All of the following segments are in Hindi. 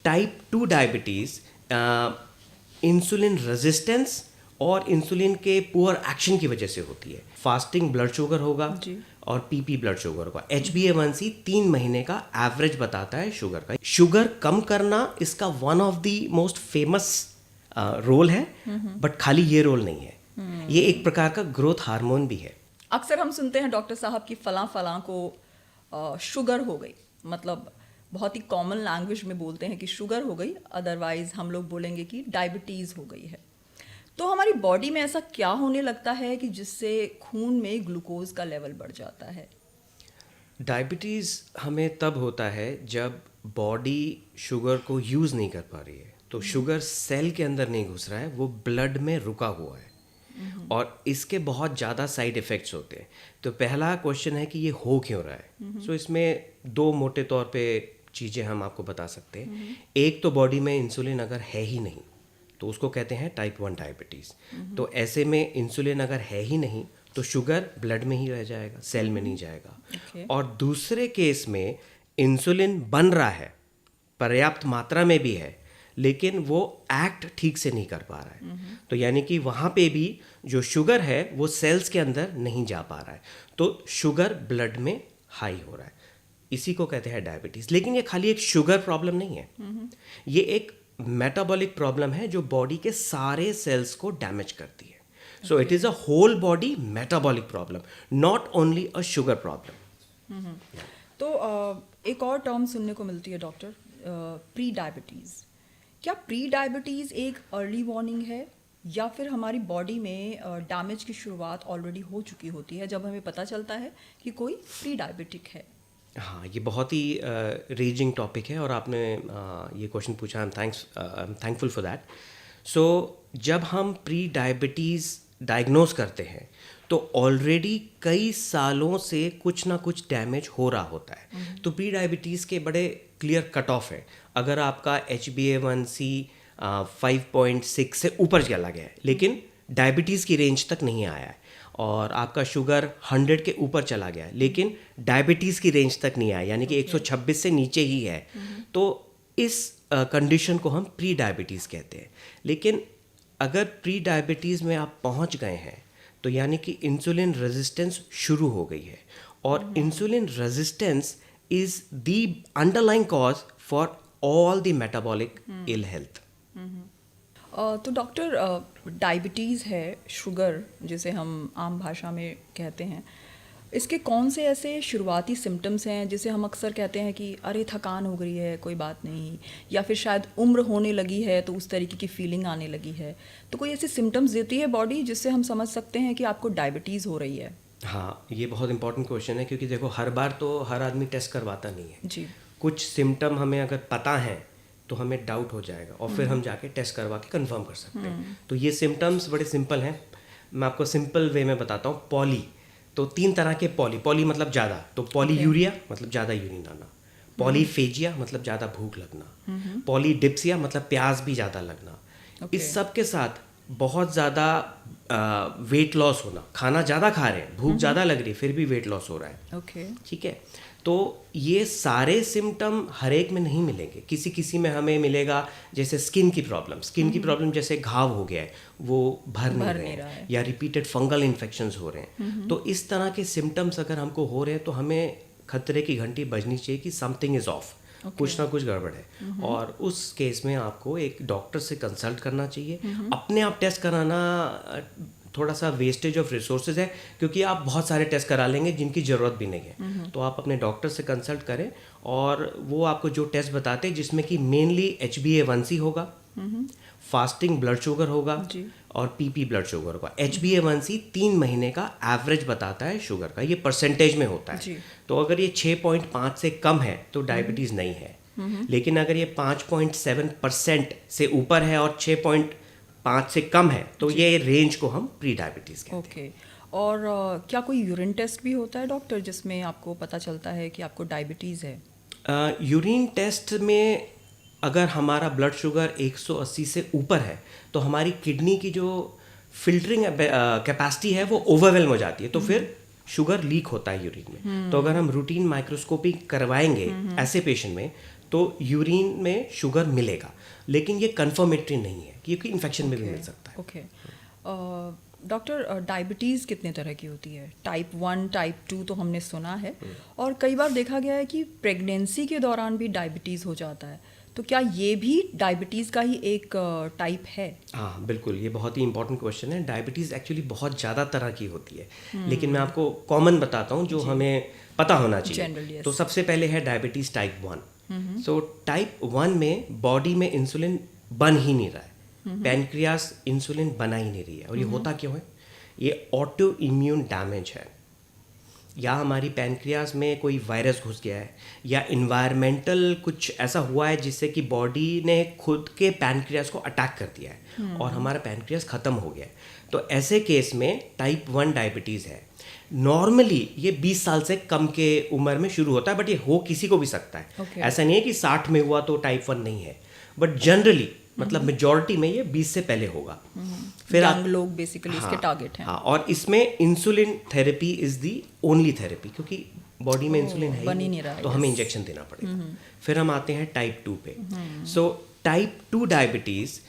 टाइप 2 डायबिटीज़ इंसुलिन रेजिस्टेंस और इंसुलिन के पुअर एक्शन की वजह से होती है। फास्टिंग ब्लड शुगर होगा और पीपी ब्लड शुगर होगा। HbA1c 3 महीने का एवरेज बताता है शुगर का। शुगर कम करना इसका one of the most famous role है, बट खाली ये रोल नहीं है, ये एक प्रकार का ग्रोथ हार्मोन भी है। अक्सर हम सुनते हैं डॉक्टर साहब की फलां को शुगर हो गई, मतलब बहुत ही कॉमन लैंग्वेज में बोलते हैं कि शुगर हो गई, अदरवाइज हम लोग बोलेंगे कि डायबिटीज़ हो गई है। तो हमारी बॉडी में ऐसा क्या होने लगता है कि जिससे खून में ग्लूकोज का लेवल बढ़ जाता है? डायबिटीज़ हमें तब होता है जब बॉडी शुगर को यूज़ नहीं कर पा रही है। तो शुगर सेल के अंदर नहीं घुस रहा है, वो ब्लड में रुका हुआ है और इसके बहुत ज़्यादा साइड इफ़ेक्ट्स होते हैं। तो पहला क्वेश्चन है कि ये हो क्यों रहा है। सो इसमें दो मोटे तौर पे चीज़ें हम आपको बता सकते हैं। एक तो बॉडी में इंसुलिन अगर है ही नहीं तो उसको कहते हैं टाइप 1 डायबिटीज़। तो ऐसे में इंसुलिन अगर है ही नहीं तो शुगर ब्लड में ही रह जाएगा, सेल में नहीं जाएगा। और दूसरे केस में इंसुलिन बन रहा है, पर्याप्त मात्रा में भी है, लेकिन वो एक्ट ठीक से नहीं कर पा रहा है। तो यानी कि वहाँ पे भी जो शुगर है वो सेल्स के अंदर नहीं जा पा रहा है, तो शुगर ब्लड में हाई हो रहा है। इसी को कहते हैं डायबिटीज़। लेकिन ये खाली एक शुगर प्रॉब्लम नहीं है, ये एक मेटाबॉलिक प्रॉब्लम है जो बॉडी के सारे सेल्स को डैमेज करती है। So it is a whole body metabolic problem, not only a sugar problem. तो एक और टर्म सुनने को मिलती है डॉक्टर, प्री डायबिटीज़। क्या प्री डायबिटीज़ एक अर्ली वार्निंग है या फिर हमारी बॉडी में डैमेज की शुरुआत ऑलरेडी हो चुकी होती है जब हमें पता चलता है कि कोई प्री डायबिटिक है? हाँ, ये बहुत ही रेजिंग टॉपिक है और आपने ये क्वेश्चन पूछा। I am thankful for that. So जब हम प्री डायबिटीज़ डायग्नोज करते हैं तो ऑलरेडी कई सालों से कुछ ना कुछ डैमेज हो रहा होता है। तो प्री डायबिटीज़ के बड़े क्लियर कट ऑफ है। अगर आपका HbA1c 5.6 से ऊपर चला गया है लेकिन डायबिटीज़ की रेंज तक नहीं आया है, और आपका शुगर 100 के ऊपर चला गया है लेकिन डायबिटीज़ की रेंज तक नहीं आया, यानी कि 126 से नीचे ही है, तो इस कंडीशन को हम प्री डायबिटीज़ कहते हैं। लेकिन अगर प्री डायबिटीज़ में आप पहुंच गए हैं तो यानी कि इंसुलिन रेजिस्टेंस शुरू हो गई है, और insulin resistance is the underlying cause for all the metabolic ill health. तो डॉक्टर, डायबिटीज़ है, शुगर जिसे हम आम भाषा में कहते हैं, इसके कौन से ऐसे शुरुआती सिम्टम्स हैं जिसे हम अक्सर कहते हैं कि अरे थकान हो गई है, कोई बात नहीं, या फिर शायद उम्र होने लगी है तो उस तरीके की फीलिंग आने लगी है? तो कोई ऐसे सिम्टम्स देती है बॉडी जिससे हम समझ सकते हैं कि आपको डायबिटीज़ हो रही है? हाँ, ये बहुत इंपॉर्टेंट क्वेश्चन है, क्योंकि देखो हर बार तो हर आदमी टेस्ट करवाता नहीं है जी। कुछ सिम्टम हमें अगर पता है तो हमें डाउट हो जाएगा और फिर हम जाके टेस्ट करवा के कंफर्म कर सकते हैं। तो ये सिम्टम्स बड़े सिंपल हैं, मैं आपको सिंपल वे में बताता हूँ। पॉली, तो 3 तरह के पॉली मतलब ज़्यादा, तो पॉलीयूरिया मतलब ज़्यादा यूरिन आना, पॉलीफेजिया मतलब ज़्यादा भूख लगना, पॉलीडिप्सिया मतलब प्यास भी ज़्यादा लगना। इस सब के साथ बहुत ज़्यादा वेट लॉस होना, खाना ज़्यादा खा रहे हैं, भूख ज़्यादा लग रही है, फिर भी वेट लॉस हो रहा है। ठीक है, तो ये सारे सिम्टम हर एक में नहीं मिलेंगे, किसी किसी में हमें मिलेगा। जैसे स्किन की प्रॉब्लम, जैसे घाव हो गया है वो भर नहीं रहे हैं, या रिपीटेड फंगल इन्फेक्शंस हो रहे हैं। तो इस तरह के सिम्टम्स अगर हमको हो रहे हैं तो हमें खतरे की घंटी बजनी चाहिए कि समथिंग इज़ ऑफ, कुछ ना कुछ गड़बड़ है। और उस केस में आपको एक डॉक्टर से कंसल्ट करना चाहिए। अपने आप टेस्ट कराना थोड़ा सा वेस्टेज ऑफ रिसोर्सेज है, क्योंकि आप बहुत सारे टेस्ट करा लेंगे जिनकी ज़रूरत भी नहीं है। तो आप अपने डॉक्टर से कंसल्ट करें और वो आपको जो टेस्ट बताते हैं, जिसमें कि मेनली HbA1c होगा, फास्टिंग ब्लड शुगर होगा और पीपी ब्लड शुगर होगा। HbA1c 3 महीने का एवरेज बताता है शुगर का, ये परसेंटेज में होता है। तो अगर ये 6.5 से कम है तो डायबिटीज़ नहीं है, लेकिन अगर ये 5.7% से ऊपर है और 6.5 से कम है तो ये रेंज को हम प्री डायबिटीज़ कहते हैं। और क्या कोई यूरिन टेस्ट भी होता है डॉक्टर जिसमें आपको पता चलता है कि आपको डायबिटीज़ है? यूरिन टेस्ट में अगर हमारा ब्लड शुगर 180 से ऊपर है तो हमारी किडनी की जो फिल्टरिंग कैपेसिटी है वो ओवरवेल्म हो जाती है, तो फिर शुगर लीक होता है यूरिन में। तो अगर हम रूटीन माइक्रोस्कोपी करवाएंगे ऐसे पेशेंट में तो यूरिन में शुगर मिलेगा, लेकिन ये कन्फर्मेटरी नहीं है क्योंकि इन्फेक्शन में भी मिल सकता है। ओके डॉक्टर, डायबिटीज़ कितने तरह की होती है? टाइप 1, टाइप 2 तो हमने सुना है, और कई बार देखा गया है कि प्रेगनेंसी के दौरान भी डायबिटीज़ हो जाता है, तो क्या ये भी डायबिटीज़ का ही एक टाइप है? हाँ बिल्कुल, ये बहुत ही इंपॉर्टेंट क्वेश्चन है। डायबिटीज़ एक्चुअली बहुत ज़्यादा तरह की होती है, लेकिन मैं आपको कॉमन बताता हूँ जो हमें पता होना चाहिए। Generally, yes. तो सबसे पहले है डायबिटीज़ टाइप 1। सो टाइप 1 में बॉडी में इंसुलिन बन ही नहीं रहा है, पैनक्रियास इंसुलिन बना ही नहीं रही है। और ये होता क्यों है? ये ऑटो इम्यून डैमेज है, या हमारी पैनक्रियास में कोई वायरस घुस गया है, या इन्वायरमेंटल कुछ ऐसा हुआ है जिससे कि बॉडी ने खुद के पैनक्रियास को अटैक कर दिया है और हमारा पैनक्रियास ख़त्म हो गया है। तो ऐसे केस में टाइप 1 डायबिटीज़ है। नॉर्मली ये 20 साल से कम के उम्र में शुरू होता है, बट ये हो किसी को भी सकता है। Okay. ऐसा नहीं है कि 60 में हुआ तो टाइप 1 नहीं है, बट जनरली मतलब मेजॉरिटी में ये 20 से पहले होगा। फिर यंग लोग बेसिकली इसके टारगेट हैं। हाँ, और इसमें insulin therapy is the only therapy, क्योंकि बॉडी में इंसुलिन है बन ही नहीं रहा है, तो हमें इंजेक्शन देना पड़ेगा। फिर हम आते हैं टाइप 2 पे। So type 2 diabetes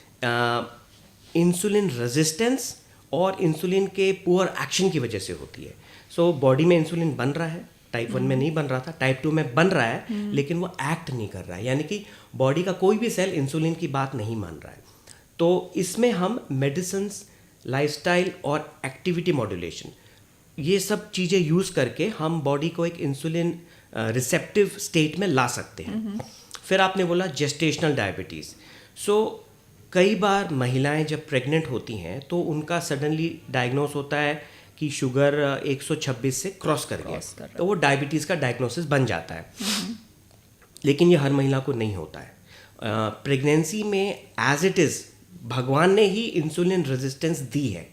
insulin resistance और इंसुलिन के पुअर एक्शन की वजह से होती है। सो बॉडी में इंसुलिन बन रहा है, टाइप 1 में नहीं बन रहा था, टाइप 2 में बन रहा है, लेकिन वो एक्ट नहीं कर रहा है, यानी कि बॉडी का कोई भी सेल इंसुलिन की बात नहीं मान रहा है। तो इसमें हम मेडिसिन्स, लाइफस्टाइल और एक्टिविटी मॉड्यूलेशन, ये सब चीज़ें यूज़ करके हम बॉडी को एक इंसुलिन रिसेप्टिव स्टेट में ला सकते हैं। फिर आपने बोला जेस्टेशनल डायबिटीज़। सो कई बार महिलाएं जब प्रेग्नेंट होती हैं तो उनका सडनली डायग्नोस होता है कि शुगर 126 से क्रॉस कर गया, तो वो डायबिटीज़ का डायग्नोसिस बन जाता है। लेकिन ये हर महिला को नहीं होता है। प्रेगनेंसी में एज इट इज़ भगवान ने ही इंसुलिन रेजिस्टेंस दी है।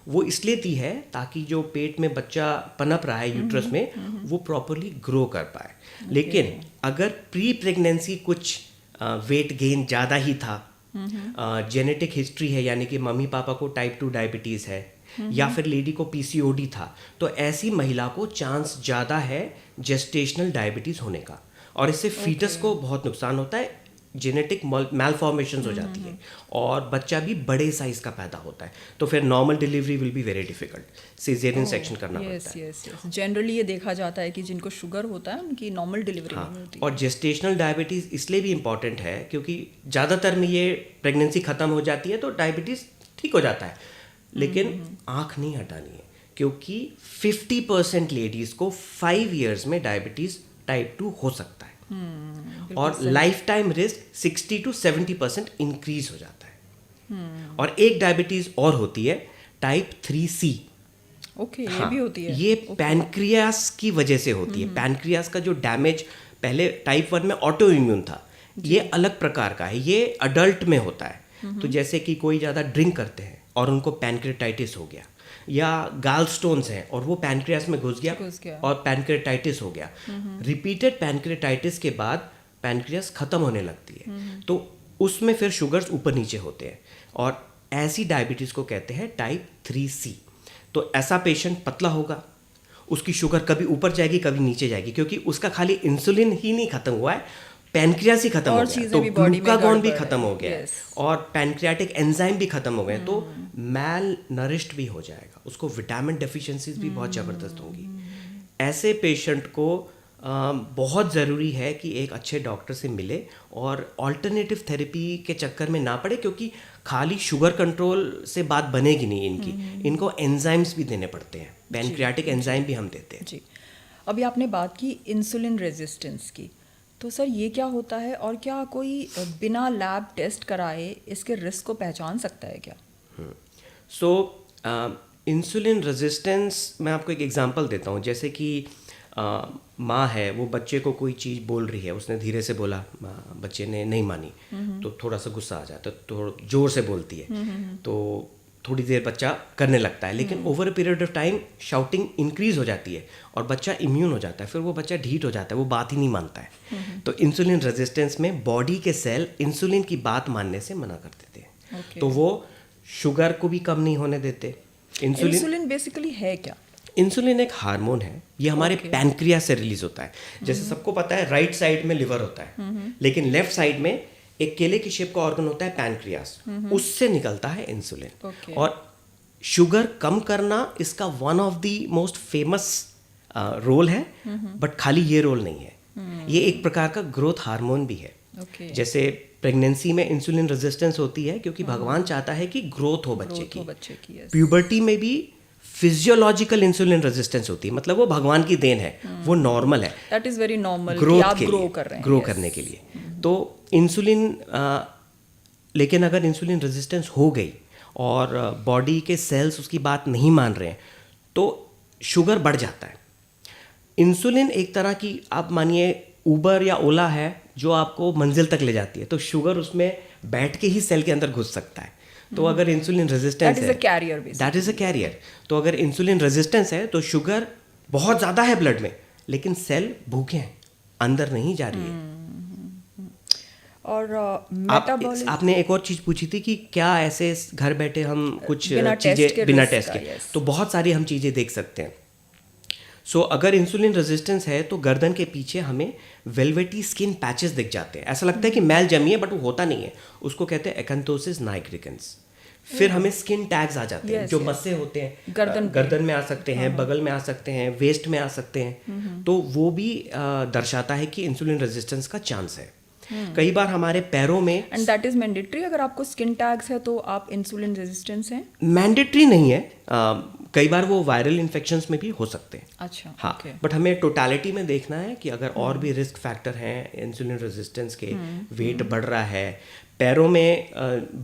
वो इसलिए दी है ताकि जो पेट में बच्चा पनप रहा है यूट्रस में, वो प्रॉपरली ग्रो कर पाए। लेकिन अगर प्री प्रेगनेंसी कुछ वेट गेन ज़्यादा ही था, जेनेटिक हिस्ट्री है, यानी कि मम्मी पापा को टाइप 2 डायबिटीज़ है, या फिर लेडी को पीसीओडी था, तो ऐसी महिला को चांस ज़्यादा है जेस्टेशनल डायबिटीज़ होने का, और इससे फीटस को बहुत नुकसान होता है, जेनेटिक मैलफॉर्मेशंस हो जाती है और बच्चा भी बड़े साइज का पैदा होता है। तो फिर normal delivery will be very difficult, caesarean section करना पड़ता है। यस जनरली ये देखा जाता है कि जिनको शुगर होता है उनकी नॉर्मल डिलीवरी नहीं होती। और जेस्टेशनल डायबिटीज़ इसलिए भी इम्पॉर्टेंट है क्योंकि ज़्यादातर में ये प्रेगनेंसी ख़त्म हो जाती है तो डायबिटीज़ ठीक हो जाता है, लेकिन आँख नहीं हटानी है, क्योंकि 50% लेडीज़ को 5 ईयर्स में डायबिटीज़ टाइप 2 हो सकता है, और life time risk 60 to 70% increase हो जाता है। और एक डायबिटीज़ और होती है टाइप 3C। ओके, ये भी होती है। ये पैनक्रियास की वजह से होती है। पैनक्रियास का जो डैमेज, पहले टाइप 1 में ऑटो इम्यून था, ये अलग प्रकार का है, ये अडल्ट में होता है। तो जैसे कि कोई ज़्यादा ड्रिंक करते हैं और उनको पैनक्रेटाइटिस हो गया, या गाल स्टोन्स हैं और वो पैनक्रियास में घुस गया और पैनक्रेटाइटिस हो गया। रिपीटेड पैनक्रेटाइटिस के बाद पैनक्रियास ख़त्म होने लगती है, तो उसमें फिर शुगर्स ऊपर नीचे होते हैं, और ऐसी डायबिटीज़ को कहते हैं टाइप 3C। तो ऐसा पेशेंट पतला होगा, उसकी शुगर कभी ऊपर जाएगी कभी नीचे जाएगी, क्योंकि उसका खाली इंसुलिन ही नहीं खत्म हुआ है, पैनक्रियास ही खत्म हो गया, तो ग्लूकागॉन भी खत्म हो गया है, और पैनक्रियाटिक एंजाइम भी खत्म हो गए, तो मैल नरिश्ड भी हो जाएगा, उसको विटामिन डेफिशिएंसीज भी बहुत ज़बरदस्त होंगी। ऐसे पेशेंट को बहुत ज़रूरी है कि एक अच्छे डॉक्टर से मिले और ऑल्टरनेटिव थेरेपी के चक्कर में ना पड़े, क्योंकि खाली शुगर कंट्रोल से बात बनेगी नहीं इनकी, इनको एंजाइम्स भी देने पड़ते हैं, पैनक्रियाटिक एंजाइम भी हम देते हैं। जी, अभी आपने बात की इंसुलिन रेजिस्टेंस की, तो सर ये क्या होता है, और क्या कोई बिना लैब टेस्ट कराए इसके रिस्क को पहचान सकता है क्या? सो इंसुलिन रेजिस्टेंस, मैं आपको एक एग्जांपल देता हूँ। जैसे कि माँ है, वो बच्चे को कोई चीज़ बोल रही है, उसने धीरे से बोला, बच्चे ने नहीं मानी, तो थोड़ा सा गुस्सा आ जाता है, तो ज़ोर से बोलती है, तो थोड़ी देर बच्चा करने लगता है, लेकिन over a period of time shouting increase हो जाती है और बच्चा इम्यून हो जाता है, फिर वो बच्चा ढीठ हो जाता है, वो बात ही नहीं मानता है। तो इंसुलिन रेजिस्टेंस में बॉडी के सेल इंसुलिन की बात मानने से मना कर देते हैं, तो वो शुगर को भी कम नहीं होने देते। इंसुलिन बेसिकली है क्या? इंसुलिन एक हार्मोन है, ये हमारे पैनक्रियास से रिलीज होता है। जैसे सबको पता है राइट साइड में लिवर होता है, लेकिन लेफ्ट साइड में एक केले की शेप का ऑर्गन होता है पैनक्रियास, उससे निकलता है इंसुलिन। और शुगर कम करना इसका one of the most famous role है, बट खाली ये रोल नहीं है, ये एक प्रकार का ग्रोथ हार्मोन भी है। जैसे प्रेगनेंसी में इंसुलिन रेजिस्टेंस होती है क्योंकि भगवान चाहता है कि ग्रोथ हो बच्चे की। प्यूबर्टी में भी फिजियोलॉजिकल इंसुलिन रेजिस्टेंस होती है, मतलब वो भगवान की देन है, वो नॉर्मल है, that is very normal, growth के ग्रो लिए, कर रहे हैं, ग्रो करने के लिए। तो इंसुलिन लेकिन अगर इंसुलिन रेजिस्टेंस हो गई और बॉडी के सेल्स उसकी बात नहीं मान रहे हैं तो शुगर बढ़ जाता है। इंसुलिन एक तरह की, आप मानिए उबर या ओला है जो आपको मंजिल तक ले जाती है, तो शुगर उसमें बैठ के ही सेल के अंदर घुस सकता है। तो अगर इंसुलिन रेजिस्टेंस है, दैट इज अ कैरियर। तो अगर इंसुलिन रेजिस्टेंस है तो शुगर बहुत ज़्यादा है ब्लड में, लेकिन सेल भूखे हैं, अंदर नहीं जा रही है। और मेटाबॉलिज्म, आपने एक और चीज़ पूछी थी कि क्या ऐसे घर बैठे हम कुछ चीज़ें बिना टेस्ट के, तो बहुत सारी हम चीज़ें देख सकते हैं। सो अगर इंसुलिन रेजिस्टेंस है तो गर्दन के पीछे हमें वेलवेटी स्किन पैचेस दिख जाते हैं, ऐसा लगता है कि मैल जमी है, बट वो होता नहीं है, उसको कहते हैं एक्यांथोसिस नाइग्रिकेंस। फिर हमें स्किन टैग्स आ जाते हैं, जो मस्से होते हैं गर्दन में आ सकते हैं, बगल में आ सकते हैं, वेस्ट में आ सकते हैं, तो वो भी दर्शाता है कि इंसुलिन रेजिस्टेंस का चांस है। कई बार हमारे पैरों में, एंड दैट इज मैंडेटरी, अगर आपको स्किन टैग्स है तो आप इंसुलिन रेजिस्टेंस हैं? मैंडेटरी नहीं है, कई बार वो वायरल इन्फेक्शंस में भी हो सकते हैं। अच्छा, हाँ, बट हमें टोटालिटी में देखना है कि अगर और भी रिस्क फैक्टर हैं इंसुलिन रेजिस्टेंस के, वेट बढ़ रहा है, पैरों में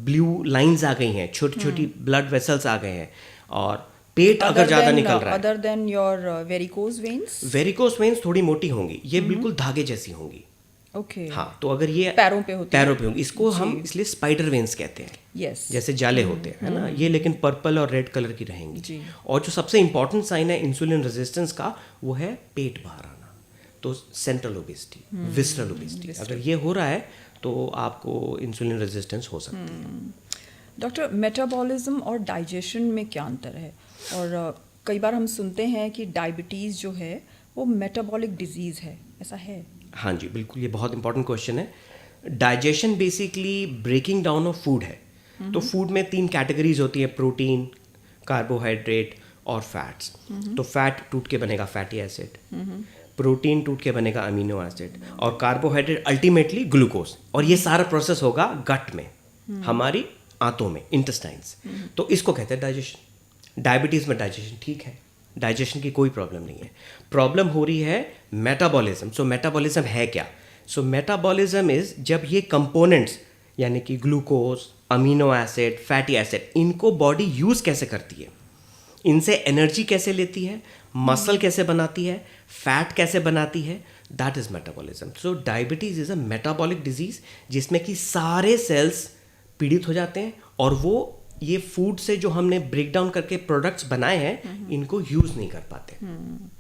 ब्लू लाइंस आ गई हैं, छोटी छोटी ब्लड वेसल्स आ गए हैं, और पेट अगर ज़्यादा निकल रहा है, other than your varicose veins, varicose veins थोड़ी मोटी होंगी, ये बिल्कुल धागे जैसी होंगी। ओके, हाँ, तो अगर ये पैरों पे होंगी, इसको हम इसलिए स्पाइडर वेन्स कहते हैं। यस, जैसे जाले होते हैं, है ना, ये लेकिन पर्पल और रेड कलर की रहेंगी। और जो सबसे इंपॉर्टेंट साइन है इंसुलिन रेजिस्टेंस का, वो है पेट बाहर आना। तो सेंट्रल ओबेसिटी, विसरल ओबेसिटी, अगर ये हो रहा है तो आपको इंसुलिन रेजिस्टेंस हो सकती है। डॉक्टर, मेटाबॉलिज्म और डाइजेशन में क्या अंतर है? और कई बार हम सुनते हैं कि डायबिटीज़ जो है वो मेटाबॉलिक डिजीज़ है, ऐसा है? हाँ जी, बिल्कुल, ये बहुत इंपॉर्टेंट क्वेश्चन है। Digestion basically breaking down of food है। तो फूड में 3 कैटेगरीज होती है, प्रोटीन, कार्बोहाइड्रेट और फैट्स। तो फैट टूट के बनेगा फैटी एसिड, प्रोटीन टूट के बनेगा अमीनो एसिड, और कार्बोहाइड्रेट अल्टीमेटली ग्लूकोज। और ये सारा प्रोसेस होगा गट में, हमारी आंतों में, इंटेस्टाइन्स। तो इसको कहते हैं डाइजेशन। डायबिटीज़ में डाइजेशन ठीक है, डाइजेशन की कोई प्रॉब्लम नहीं है। प्रॉब्लम हो रही है मेटाबॉलिज्म। सो मेटाबॉलिज्म है क्या? सो मेटाबॉलिज्म इज जब ये कंपोनेंट्स, यानी कि glucose, amino acid, fatty acid, इनको बॉडी यूज़ कैसे करती है, इनसे एनर्जी कैसे लेती है, मसल कैसे बनाती है, फैट कैसे बनाती है, that is metabolism. So diabetes is a metabolic disease जिसमें कि सारे सेल्स पीड़ित हो जाते हैं, और वो ये फूड से जो हमने ब्रेक डाउन करके प्रोडक्ट्स बनाए हैं इनको यूज़ नहीं कर पाते।